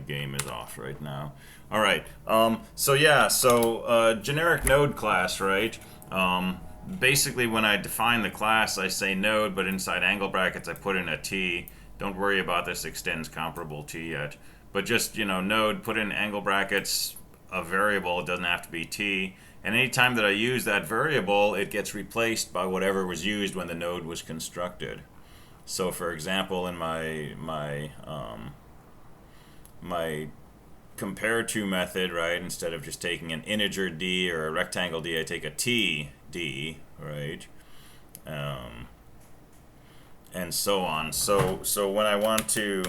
game is off right now. All right. So generic node class, right? Basically, when I define the class, I say node, but inside angle brackets, I put in a t. Don't worry about this extends comparable to yet. But just, node, put in angle brackets, a variable. It doesn't have to be t. And anytime that I use that variable, it gets replaced by whatever was used when the node was constructed. So, for example, in my compare to method, right, instead of just taking an integer d or a rectangle d, I take a t d, right, and so on. So when I want to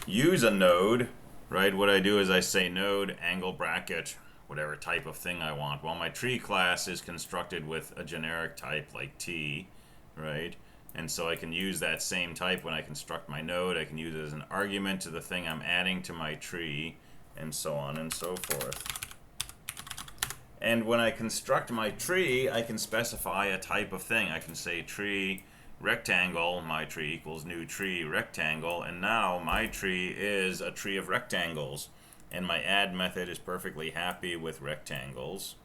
use a node, right, what I do is I say node angle bracket whatever type of thing I want. Well, my tree class is constructed with a generic type like t, right? And so I can use that same type when I construct my node. I can use it as an argument to the thing I'm adding to my tree, and so on and so forth. And when I construct my tree, I can specify a type of thing. I can say tree rectangle, my tree equals new tree rectangle, and now my tree is a tree of rectangles. And my add method is perfectly happy with rectangles.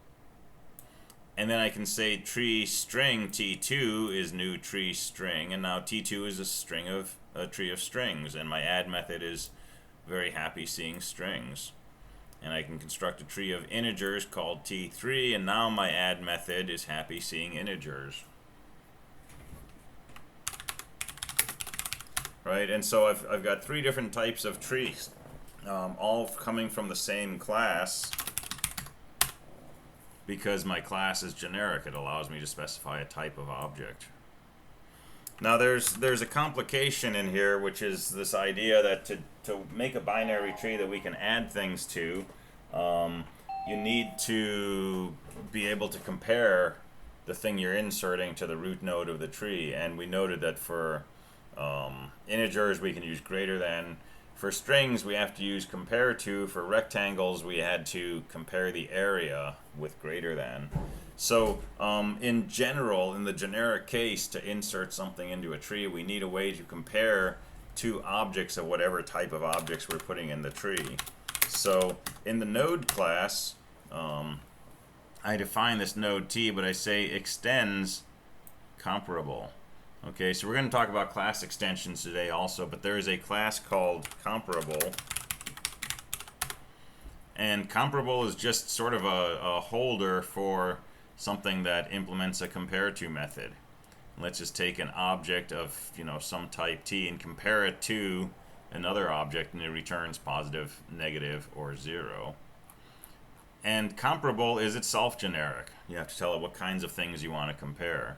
And then I can say tree string t2 is new tree string, and now t2 is a tree of strings, and my add method is very happy seeing strings. And I can construct a tree of integers called t3, and now my add method is happy seeing integers. Right, and so I've got three different types of trees, all coming from the same class. Because my class is generic, it allows me to specify a type of object. Now there's a complication in here, which is this idea that to make a binary tree that we can add things to, you need to be able to compare the thing you're inserting to the root node of the tree. And we noted that for integers we can use greater than. For strings, we have to use compare to. For rectangles, we had to compare the area with greater than. So in general, in the generic case, to insert something into a tree, we need a way to compare two objects of whatever type of objects we're putting in the tree. So in the node class, I define this node t, but I say extends comparable. Okay, so we're going to talk about class extensions today also, but there is a class called comparable. And comparable is just sort of a holder for something that implements a compare to method. Let's just take an object of, some type t and compare it to another object, and it returns positive, negative, or 0. And comparable is itself generic. You have to tell it what kinds of things you want to compare.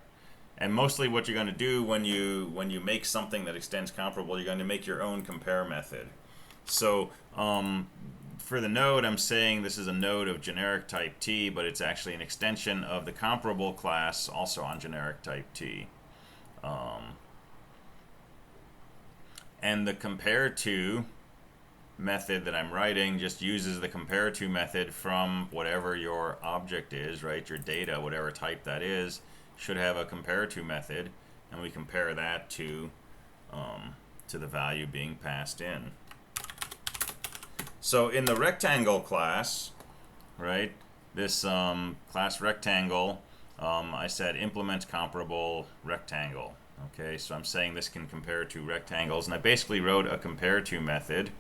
And mostly what you're going to do when you make something that extends comparable, you're going to make your own compare method. So for the node, I'm saying this is a node of generic type t, but it's actually an extension of the comparable class, also on generic type t. And the compare to method that I'm writing just uses the compare to method from whatever your object is, right? Your data, whatever type that is, should have a compare to method, and we compare that to the value being passed in. So in the rectangle class, right, this class rectangle, I said implement comparable rectangle. Okay, so I'm saying this can compare to rectangles, and I basically wrote a compare to method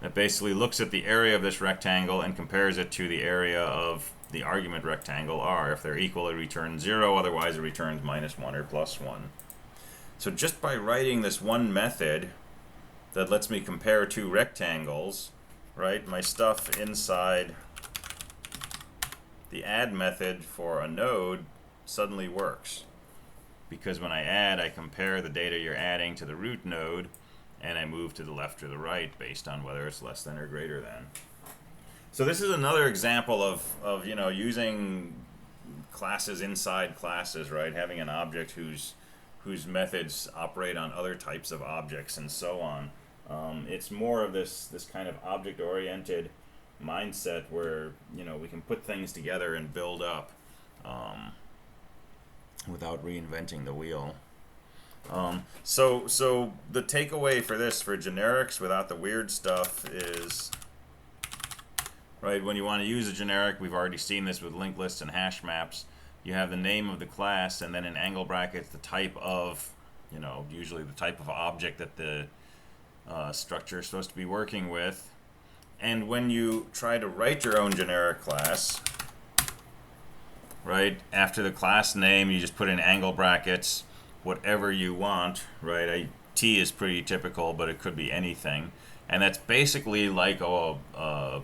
that basically looks at the area of this rectangle and compares it to the area of the argument rectangle r. If they're equal, it returns 0, otherwise it returns -1 or +1. So just by writing this one method that lets me compare two rectangles, right, my stuff inside the add method for a node suddenly works. Because when I add, I compare the data you're adding to the root node, and I move to the left or the right based on whether it's less than or greater than. So this is another example of using classes inside classes, right? Having an object whose methods operate on other types of objects and so on. It's more of this kind of object-oriented mindset where we can put things together and build up without reinventing the wheel. So the takeaway for this, for generics without the weird stuff, is right when you want to use a generic. We've already seen this with linked lists and hash maps. You have the name of the class, and then in angle brackets the type of, usually the type of object that the structure is supposed to be working with. And when you try to write your own generic class, right, after the class name, you just put in angle brackets, whatever you want, right? T is pretty typical, but it could be anything. And that's basically like a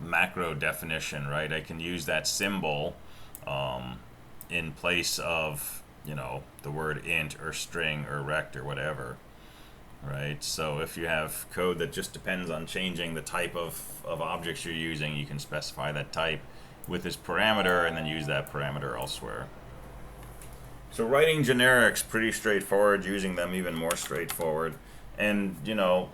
macro definition, right? I can use that symbol in place of, the word int or string or rect or whatever. Right, so if you have code that just depends on changing the type of objects you're using, you can specify that type with this parameter and then use that parameter elsewhere. So writing generics, pretty straightforward. Using them, even more straightforward. And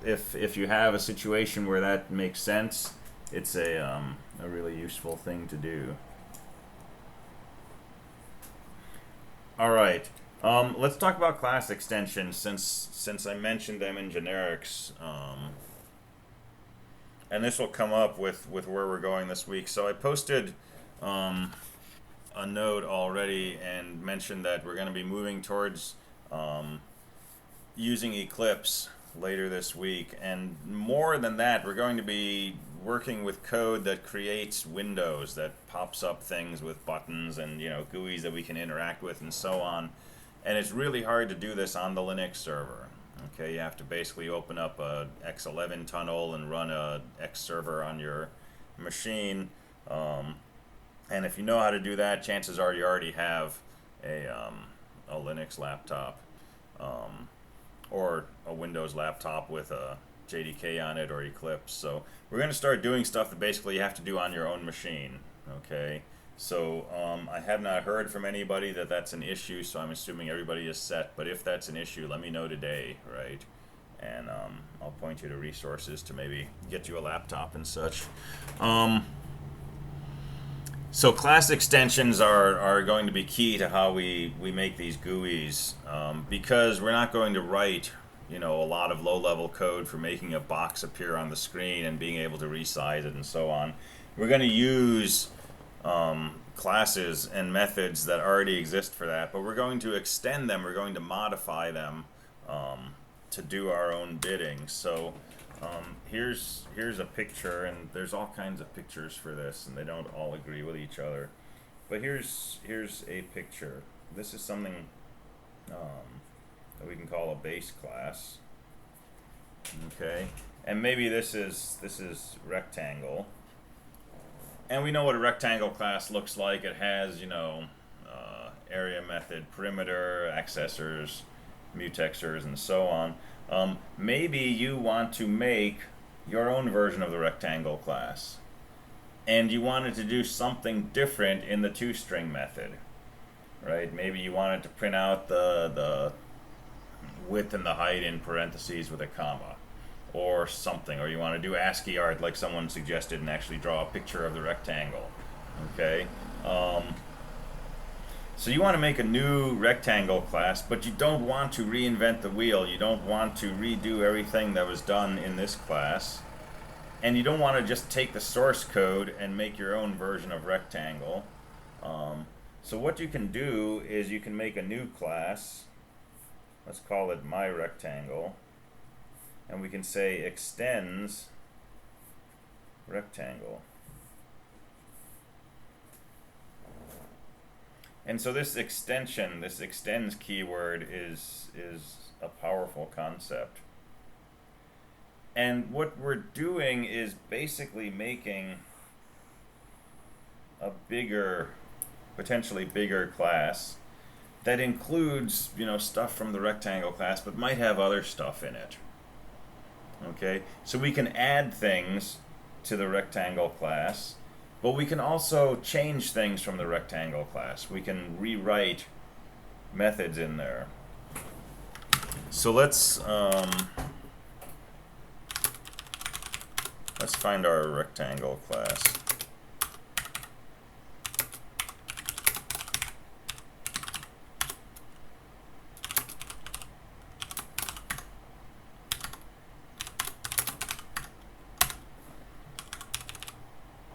if you have a situation where that makes sense, it's a really useful thing to do. All right. Let's talk about class extensions since I mentioned them in generics, and this will come up with where we're going this week. So I posted a note already and mentioned that we're going to be moving towards using Eclipse later this week, and more than that, we're going to be working with code that creates windows, that pops up things with buttons and GUIs that we can interact with and so on. And it's really hard to do this on the Linux server. Okay, you have to basically open up a X11 tunnel and run a X server on your machine. And if you know how to do that, chances are you already have a Linux laptop or a Windows laptop with a JDK on it or Eclipse. So we're going to start doing stuff that basically you have to do on your own machine. Okay. So I have not heard from anybody that that's an issue, so I'm assuming everybody is set. But if that's an issue, let me know today, right? And I'll point you to resources to maybe get you a laptop and such. So class extensions are going to be key to how we make these GUIs, because we're not going to write a lot of low-level code for making a box appear on the screen and being able to resize it and so on. We're going to use classes and methods that already exist for that, but we're going to extend them, we're going to modify them to do our own bidding. So here's a picture, and there's all kinds of pictures for this, and they don't all agree with each other. But here's a picture. This is something that we can call a base class. Okay, and maybe this is rectangle. And we know what a rectangle class looks like. It has, area method, perimeter, accessors, mutexers, and so on. Maybe you want to make your own version of the rectangle class, and you wanted to do something different in the toString method, right? Maybe you wanted to print out the width and the height in parentheses with a comma, or something, or you want to do ASCII art like someone suggested and actually draw a picture of the rectangle. Okay, so you want to make a new rectangle class, but you don't want to reinvent the wheel. You don't want to redo everything that was done in this class, and you don't want to just take the source code and make your own version of rectangle. So what you can do is you can make a new class. Let's call it myRectangle. And we can say extends rectangle. And so this extension, this extends keyword is a powerful concept. And what we're doing is basically making a bigger, potentially bigger class that includes, stuff from the rectangle class, but might have other stuff in it. Okay, so we can add things to the rectangle class, but we can also change things from the rectangle class. We can rewrite methods in there. So let's find our rectangle class.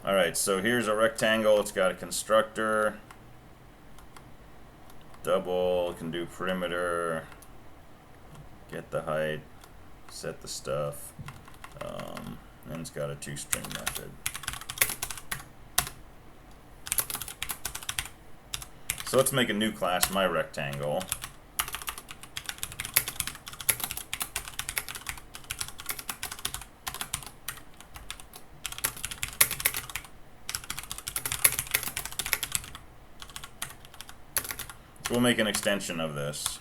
All right, so here's a rectangle. It's got a constructor, double, can do perimeter, get the height, set the stuff, and it's got a toString method. So let's make a new class, myRectangle. So we'll make an extension of this.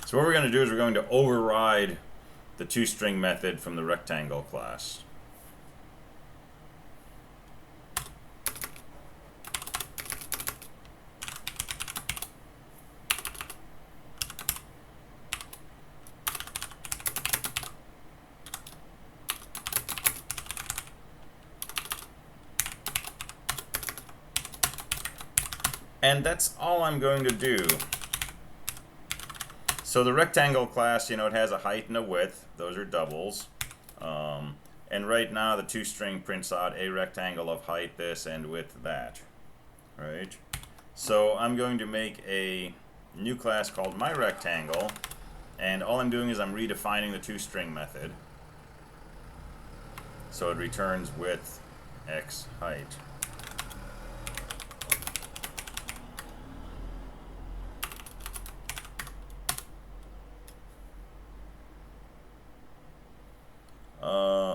So what we're going to do is we're going to override the toString method from the rectangle class. And that's all I'm going to do. So the rectangle class, it has a height and a width. Those are doubles. And right now the toString prints out a rectangle of height this and width that. Right? So I'm going to make a new class called myRectangle. And all I'm doing is I'm redefining the toString method. So it returns width x height.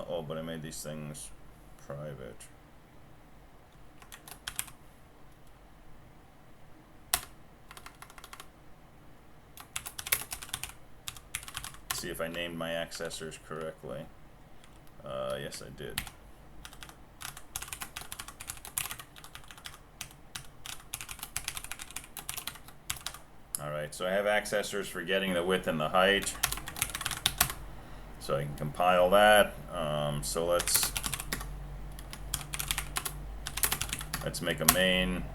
Oh, but I made these things private. See if I named my accessors correctly. Yes, I did. Alright, so I have accessors for getting the width and the height. So I can compile that. So let's make a main.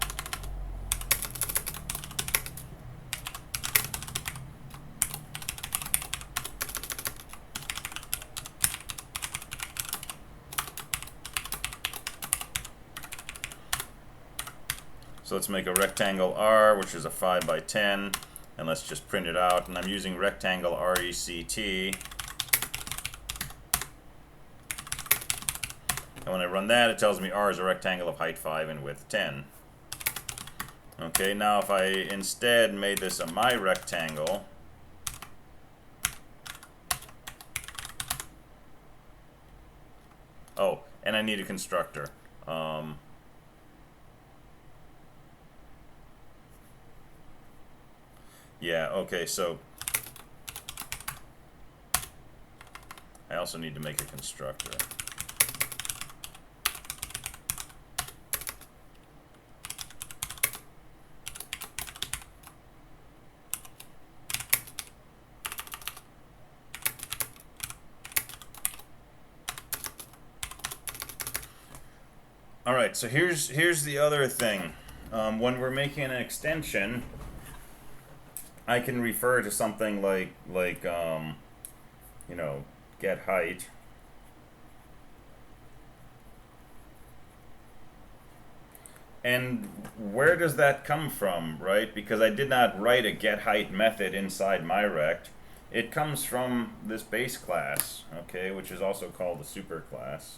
So let's make a rectangle R, which is a 5 by 10, and let's just print it out. And I'm using rectangle RECT. And when I run that, it tells me R is a rectangle of height 5 and width 10. Okay, now if I instead made this a myRectangle, oh, and I need a constructor. Yeah, okay, so I also need to make a constructor. Alright, so here's the other thing. When we're making an extension, I can refer to something like get height. And where does that come from, right? Because I did not write a get height method inside myRect. It comes from this base class, okay, which is also called the super class.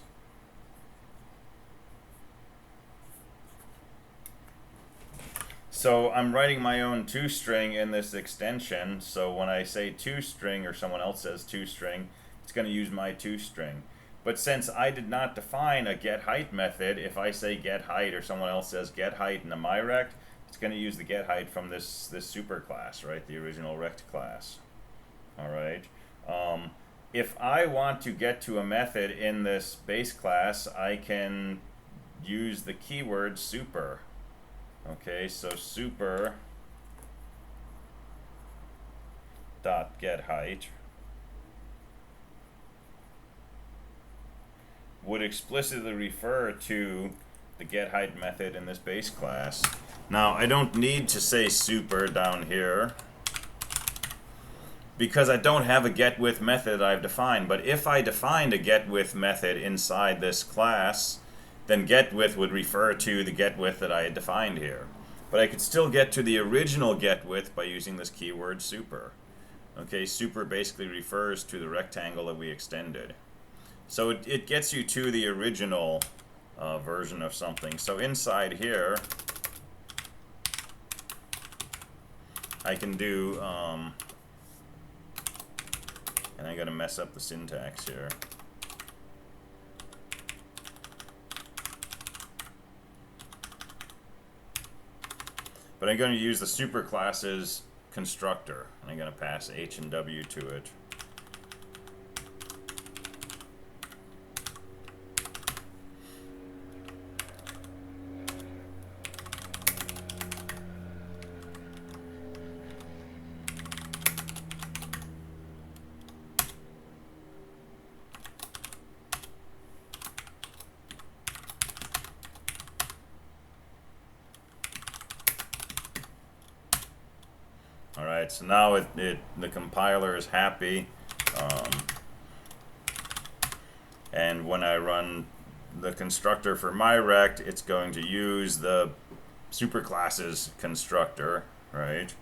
So I'm writing my own toString in this extension. So when I say toString or someone else says toString, it's going to use my toString. But since I did not define a getHeight method, if I say getHeight or someone else says getHeight in a myRect, it's going to use the getHeight from this super class, right? The original rect class. All right. If I want to get to a method in this base class, I can use the keyword super. Okay, so super dot get height would explicitly refer to the get height method in this base class. Now I don't need to say super down here because I don't have a get width method I've defined. But if I defined a get width method inside this class, then get width would refer to the get width that I had defined here. But I could still get to the original get width by using this keyword super. Okay, super basically refers to the rectangle that we extended. So it gets you to the original version of something. So inside here, I can do, and I'm going to mess up the syntax here. But I'm going to use the superclass's constructor, and I'm going to pass H and W to it. Alright, so now the compiler is happy, and when I run the constructor for my rect, it's going to use the superclass's constructor, right?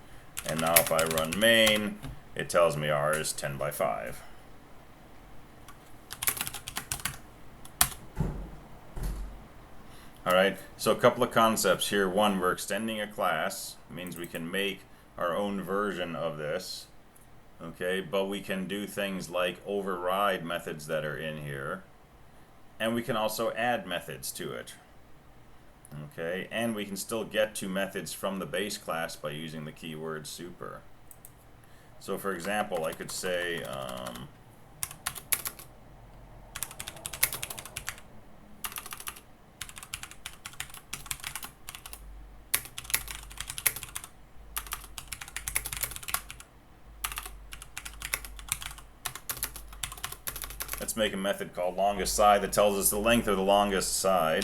And now if I run main, it tells me R is 10 by 5. Alright, so a couple of concepts here. One, we're extending a class. It means we can make our own version of this, okay, but we can do things like override methods that are in here, and we can also add methods to it, okay, and we can still get to methods from the base class by using the keyword super. So for example, I could say let's make a method called longest side that tells us the length of the longest side.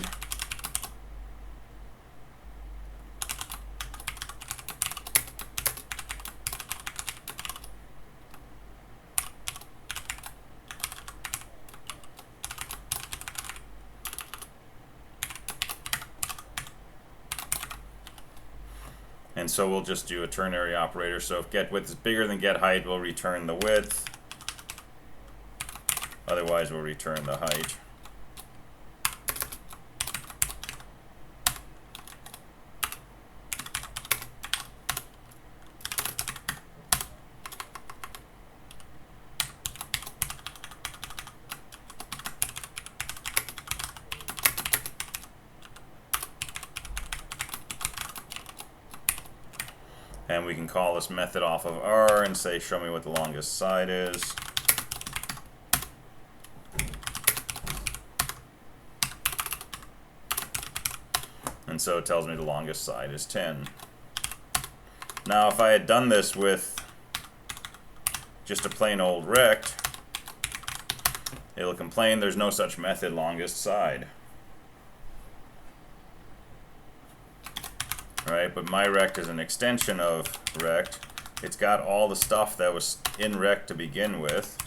And so we'll just do a ternary operator. So if get width is bigger than get height, we'll return the width. Otherwise, we'll return the height. And we can call this method off of R and say, show me what the longest side is. And so it tells me the longest side is 10. Now if I had done this with just a plain old rect, it'll complain there's no such method longest side. Right, but my rect is an extension of rect. It's got all the stuff that was in rect to begin with.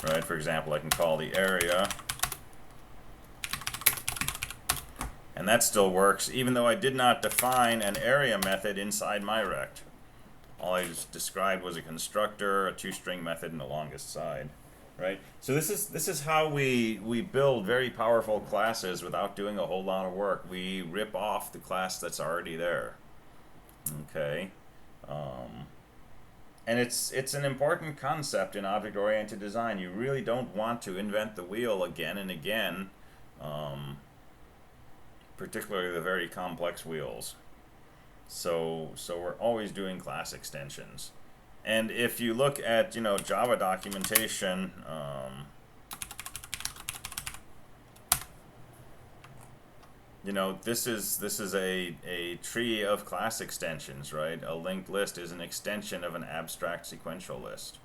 Right, for example, I can call the area, and that still works even though I did not define an area method inside my rect. All I just described was a constructor, a two-string method, and the longest side. Right, so this is how we build very powerful classes without doing a whole lot of work. We rip off the class that's already there. Okay. And it's an important concept in object-oriented design. You really don't want to invent the wheel again and again, particularly the very complex wheels. So we're always doing class extensions. And if you look at, Java documentation, you know, this is a tree of class extensions, right? A linked list is an extension of an abstract sequential list.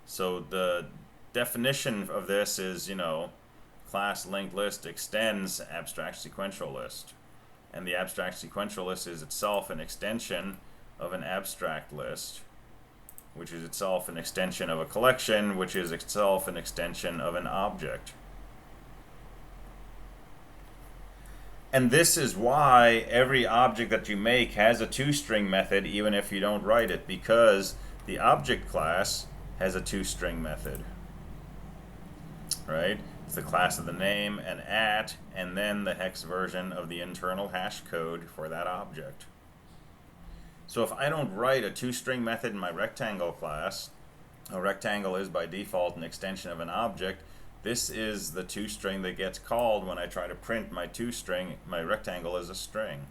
So the definition of this is, you know, class linked list extends abstract sequential list. And the abstract sequential list is itself an extension of an abstract list, which is itself an extension of a collection, which is itself an extension of an object. And this is why every object that you make has a toString method, even if you don't write it, because the object class has a toString method, right? It's the class of the name and @ and then the hex version of the internal hash code for that object. So if I don't write a toString method in my rectangle class, a rectangle is by default an extension of an object. This is the toString that gets called when I try to print my toString, my rectangle as a string,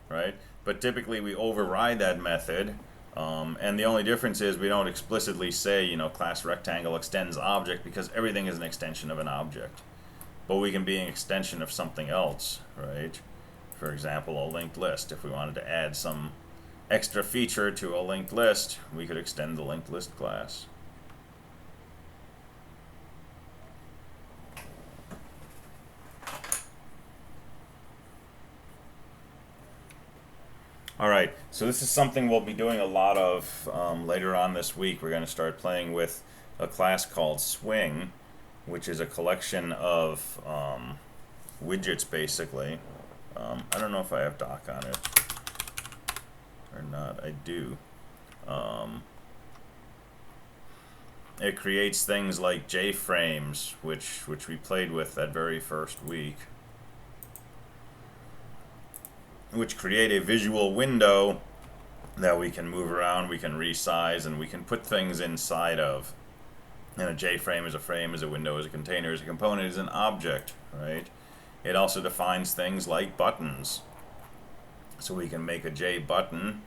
right? But typically we override that method, and the only difference is we don't explicitly say, you know, class rectangle extends object, because everything is an extension of an object. But we can be an extension of something else, right? For example, a linked list. If we wanted to add some extra feature to a linked list, we could extend the linked list class. All right, so this is something we'll be doing a lot of later on this week. We're going to start playing with a class called Swing, which is a collection of widgets, basically. I don't know if I have doc on it or not. I do. It creates things like J-frames, which we played with that very first week, which create a visual window that we can move around, we can resize, and we can put things inside of. And a J-frame is a window, is a container, is a component, is an object, right? It also defines things like buttons. So we can make a J button,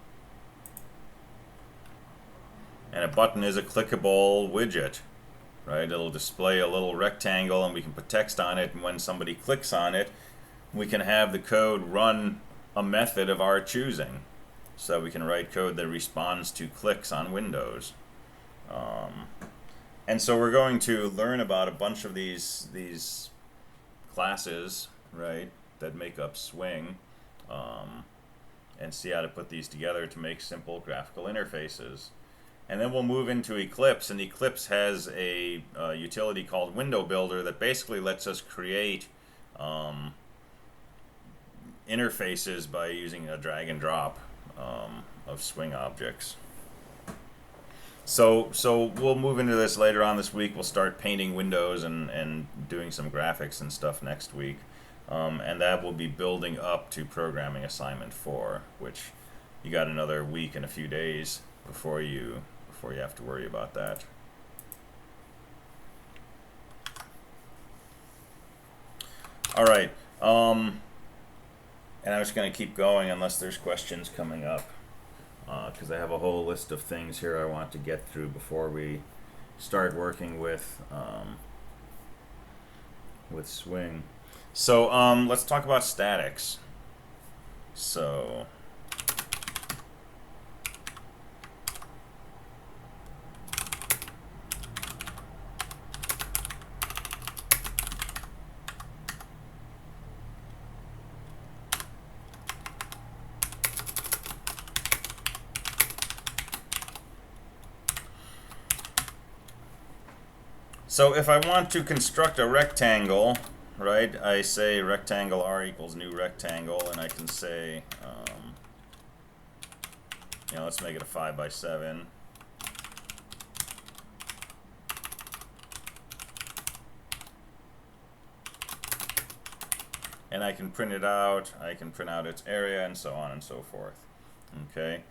and a button is a clickable widget, right? It'll display a little rectangle and we can put text on it, and when somebody clicks on it, we can have the code run a method of our choosing. So we can write code that responds to clicks on windows. And so we're going to learn about a bunch of these classes, right, that make up Swing, and see how to put these together to make simple graphical interfaces. And then we'll move into Eclipse, and Eclipse has a utility called Window Builder that basically lets us create interfaces by using a drag and drop of Swing objects. So we'll move into this later on this week. We'll start painting windows and doing some graphics and stuff next week. And that will be building up to programming assignment 4, which you got another week and a few days before you have to worry about that. All right. And I'm just going to keep going unless there's questions coming up, because I have a whole list of things here I want to get through before we start working with Swing. So let's talk about statics. So if I want to construct a rectangle, right, I say rectangle R equals new rectangle, and I can say, you know, let's make it a 5 by 7. And I can print it out, I can print out its area, and so on and so forth. Okay.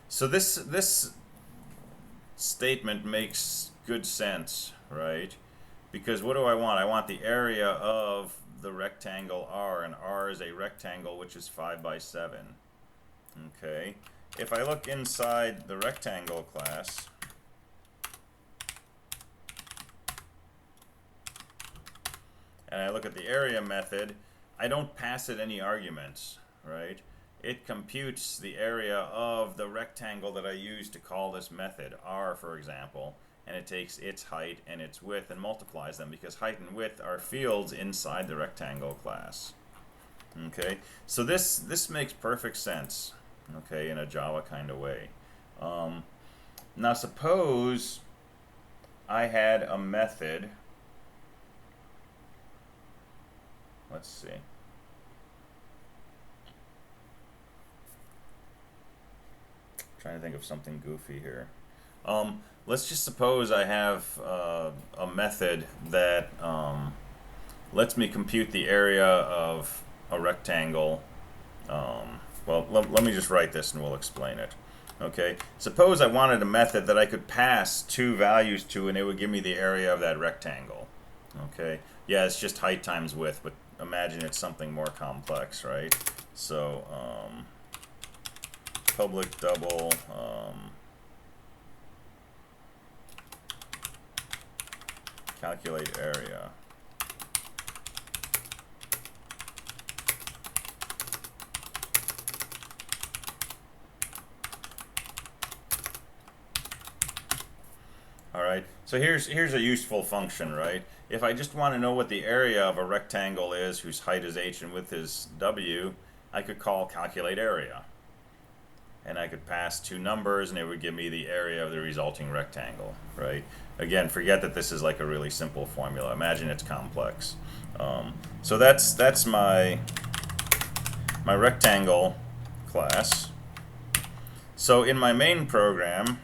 So this statement makes good sense, right? Because what do I want? I want the area of the rectangle R, and R is a rectangle which is 5 by 7. Okay. If I look inside the rectangle class, and I look at the area method, I don't pass it any arguments, right? It computes the area of the rectangle that I use to call this method, r for example, and it takes its height and its width and multiplies them, because height and width are fields inside the rectangle class. Okay, so this makes perfect sense, okay, in a Java kind of way. Now suppose I had a method, let's see. Trying to think of something goofy here. Let's just suppose I have a method that lets me compute the area of a rectangle. Well, let me just write this and we'll explain it. Okay, suppose I wanted a method that I could pass two values to and it would give me the area of that rectangle. Okay, yeah, it's just height times width, but imagine it's something more complex, right? So, public double calculate area. All right, so here's a useful function, right? If I just want to know what the area of a rectangle is whose height is h and width is w, I could call calculate area. And I could pass two numbers and it would give me the area of the resulting rectangle, right? Again, forget that this is like a really simple formula. Imagine it's complex. So that's my rectangle class. So in my main program,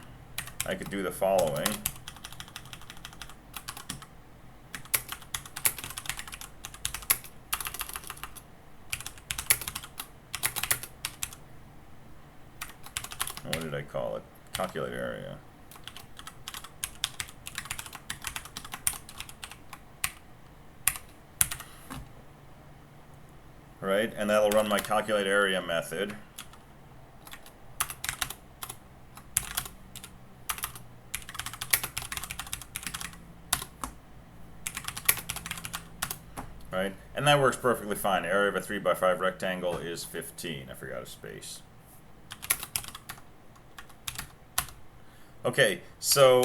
I could do the following. What did I call it? Calculate area. Right, and that'll run my calculate area method. Right, and that works perfectly fine. Area of a 3x5 rectangle is 15. I forgot a space. Okay, so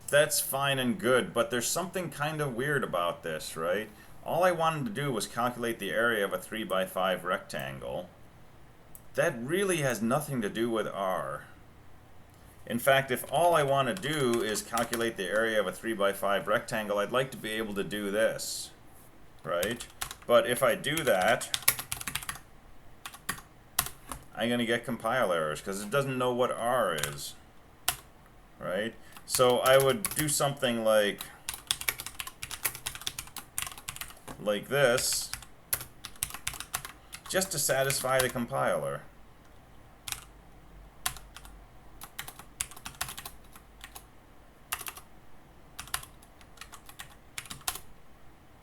that's fine and good, but there's something kind of weird about this, right? All I wanted to do was calculate the area of a 3x5 rectangle. That really has nothing to do with R. In fact, if all I want to do is calculate the area of a 3x5 rectangle, I'd like to be able to do this, right? But if I do that, I'm going to get compile errors because it doesn't know what R is, right? So I would do something like this, just to satisfy the compiler.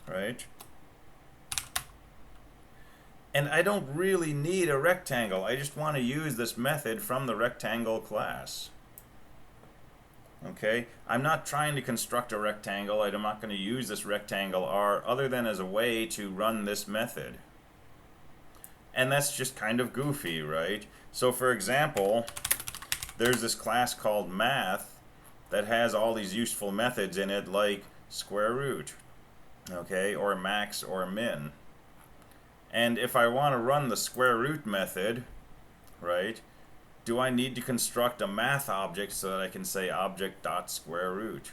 Right? And I don't really need a rectangle. I just want to use this method from the rectangle class. Okay? I'm not trying to construct a rectangle. I'm not going to use this rectangle R other than as a way to run this method. And that's just kind of goofy, right? So for example, there's this class called math that has all these useful methods in it, like square root, okay, or max or min. And if I want to run the square root method, right, do I need to construct a math object so that I can say object.square root?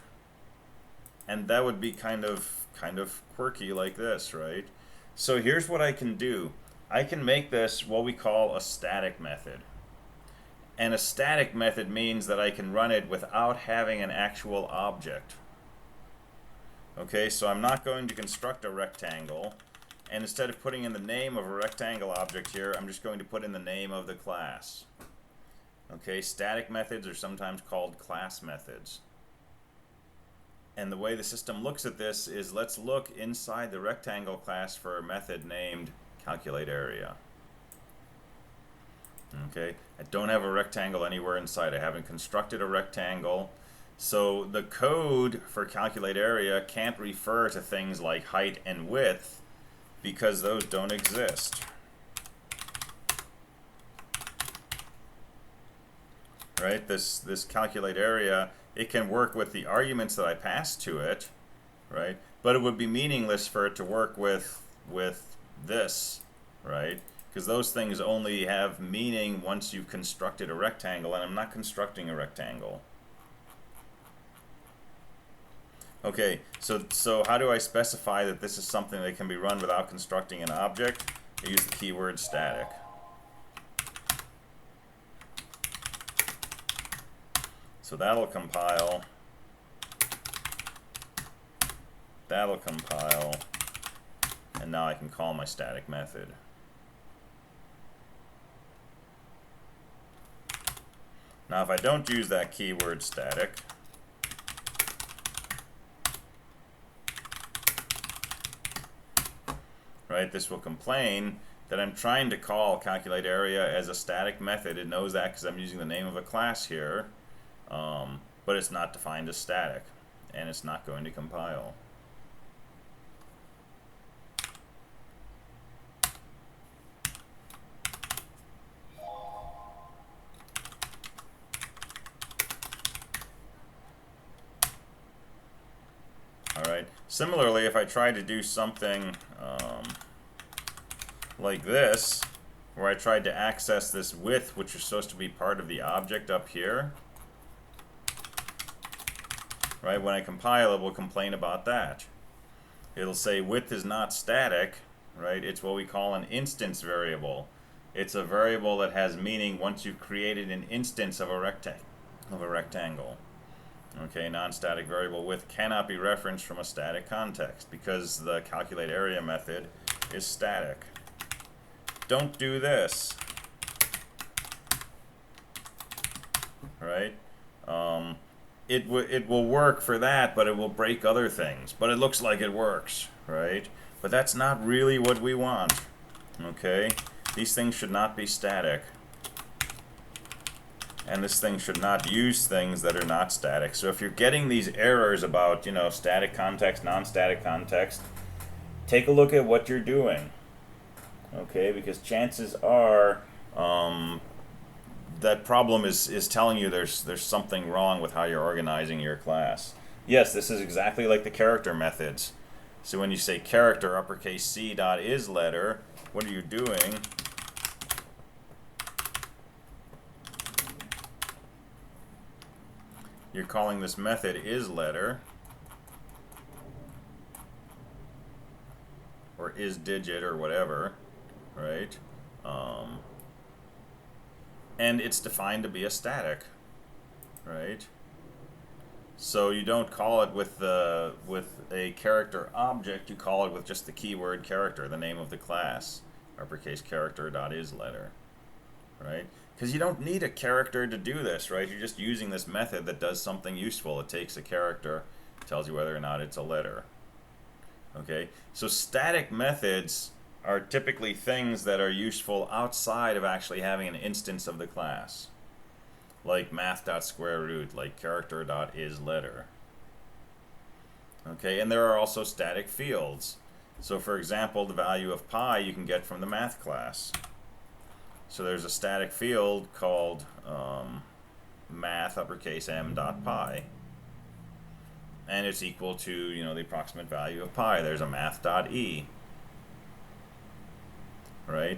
And that would be kind of quirky like this, right? So here's what I can do. I can make this what we call a static method. And a static method means that I can run it without having an actual object. Okay, so I'm not going to construct a rectangle. And instead of putting in the name of a rectangle object here, I'm just going to put in the name of the class. Okay, static methods are sometimes called class methods. And the way the system looks at this is, let's look inside the rectangle class for a method named calculate area. Okay, I don't have a rectangle anywhere inside. I haven't constructed a rectangle. So the code for calculate area can't refer to things like height and width because those don't exist. Right? This calculate area, it can work with the arguments that I pass to it, right? But it would be meaningless for it to work with this, right? Because those things only have meaning once you've constructed a rectangle, and I'm not constructing a rectangle. Okay, so how do I specify that this is something that can be run without constructing an object? I use the keyword static. So that'll compile. That'll compile. And now I can call my static method. Now if I don't use that keyword static, right, this will complain that I'm trying to call calculate area as a static method. It knows that because I'm using the name of a class here, but it's not defined as static, and it's not going to compile. Alright, similarly, if I try to do something like this, where I tried to access this width, which is supposed to be part of the object up here, right, when I compile it will complain about that. It'll say width is not static, right, it's what we call an instance variable. It's a variable that has meaning once you've created an instance of a rectangle. Okay, non-static variable width cannot be referenced from a static context because the calculate area method is static. Don't do this. Right? It will work for that, but it will break other things. But it looks like it works, right? But that's not really what we want. Okay? These things should not be static. And this thing should not use things that are not static. So if you're getting these errors about, you know, static context, non-static context, take a look at what you're doing. Okay, because chances are that problem is telling you there's something wrong with how you're organizing your class. Yes, this is exactly like the character methods. So when you say character uppercase C dot is letter, what are you doing? You're calling this method is letter, or is digit, or whatever, right? And it's defined to be a static, right? So you don't call it with a character object. You call it with just the keyword character, the name of the class, uppercase character dot is letter, right? Because you don't need a character to do this, right? You're just using this method that does something useful. It takes a character, tells you whether or not it's a letter. Okay? So static methods are typically things that are useful outside of actually having an instance of the class. Like math.square-root, like character.isLetter. Okay, and there are also static fields. So for example, the value of pi you can get from the math class. So there's a static field called math uppercase m dot pi, and it's equal to, you know, the approximate value of pi. There's a math dot e, right?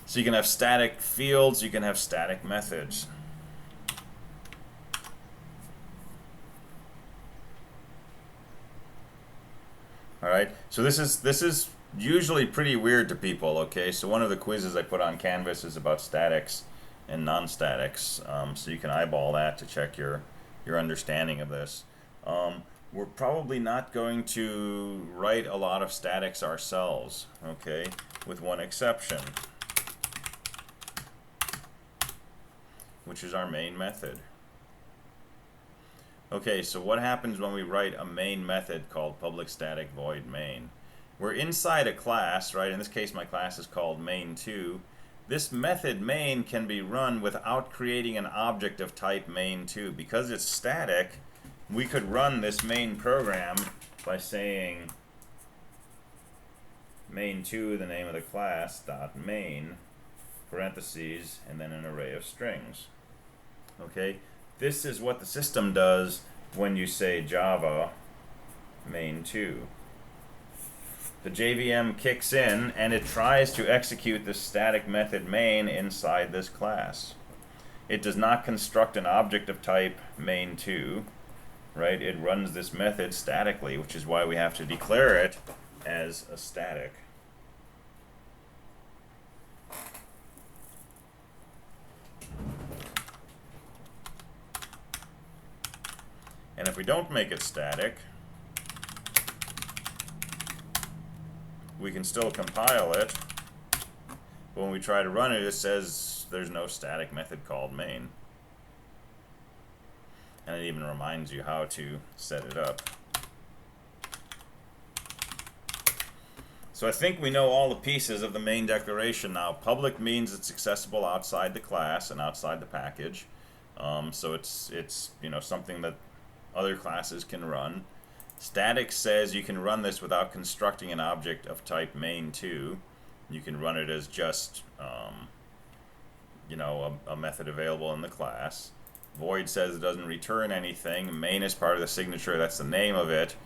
So you can have static fields, you can have static methods. All right. So this is usually pretty weird to people, okay? So one of the quizzes I put on Canvas is about statics and non-statics, so you can eyeball that to check your understanding of this. We're probably not going to write a lot of statics ourselves, okay, with one exception, which is our main method. Okay, so what happens when we write a main method called public static void main? We're inside a class, right? In this case, my class is called main2. this method main can be run without creating an object of type main2. Because it's static, we could run this main program by saying main2, the name of the class, dot main, parentheses, and then an array of strings. Okay, this is what the system does when you say Java main2. The JVM kicks in and it tries to execute the static method main inside this class. It does not construct an object of type main2, right? It runs this method statically, which is why we have to declare it as a static. And if we don't make it static, we can still compile it. But when we try to run it, it says there's no static method called main. And it even reminds you how to set it up. So I think we know all the pieces of the main declaration now. Public means it's accessible outside the class and outside the package. So it's something that other classes can run. Static says you can run this without constructing an object of type main2. You can run it as just a method available in the class. Void says it doesn't return anything. Main is part of the signature, that's the name of it.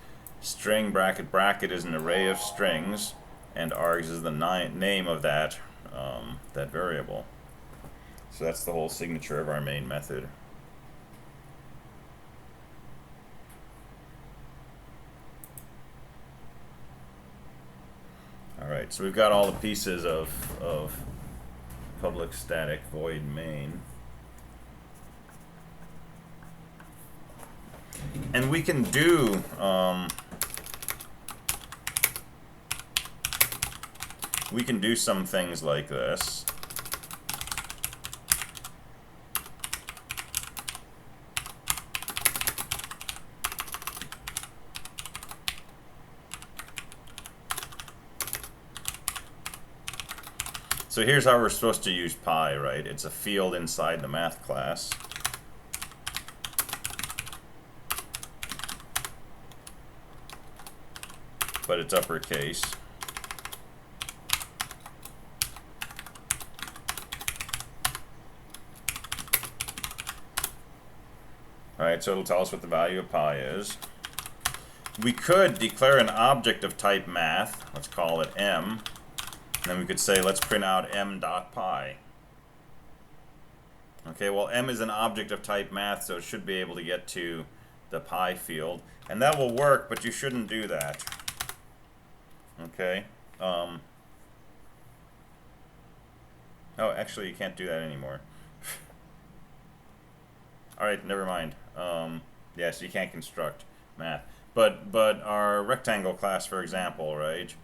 String bracket bracket is an array of strings, and args is the name of that that variable. So that's the whole signature of our main method. Alright, so we've got all the pieces of public static void main. And we can do some things like this. So here's how we're supposed to use pi, right? It's a field inside the math class. But it's uppercase. Alright, so it'll tell us what the value of pi is. We could declare an object of type math. Let's call it m. And then we could say, let's print out m.pi. Okay, well, m is an object of type math, so it should be able to get to the pi field. And that will work, but you shouldn't do that. Okay. Oh, actually, you can't do that anymore. All right, never mind. Yes, you can't construct math. But our rectangle class, for example, right?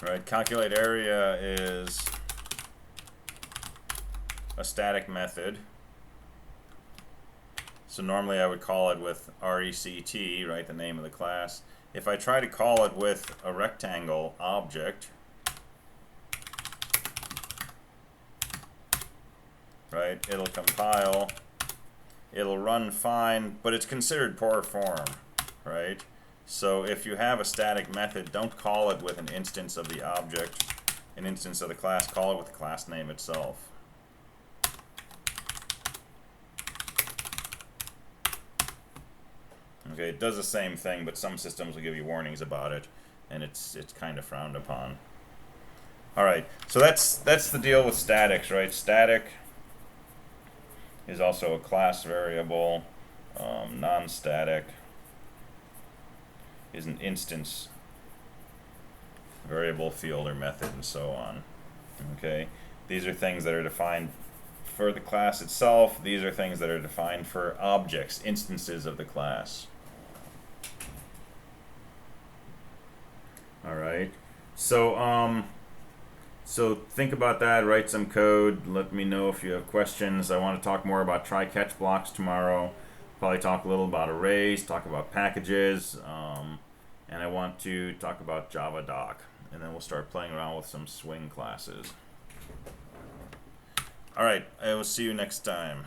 Right, calculate area is a static method. So normally I would call it with rect, right, the name of the class. If I try to call it with a rectangle object, right, it'll compile, it'll run fine, but it's considered poor form, right? So if you have a static method, don't call it with an instance of the object, an instance of the class, call it with the class name itself. Okay, it does the same thing, but some systems will give you warnings about it, and it's kind of frowned upon. All right, so that's the deal with statics, right? Static is also a class variable. Non-static is an instance variable, field, or method, and so on. Okay, these are things that are defined for the class itself. These are things that are defined for objects, instances of the class. All right, so so think about that, write some code, let me know if you have questions. I want to talk more about try-catch blocks tomorrow, probably talk a little about arrays, talk about packages, and I want to talk about Java doc, and then we'll start playing around with some swing classes. All right, I will see you next time.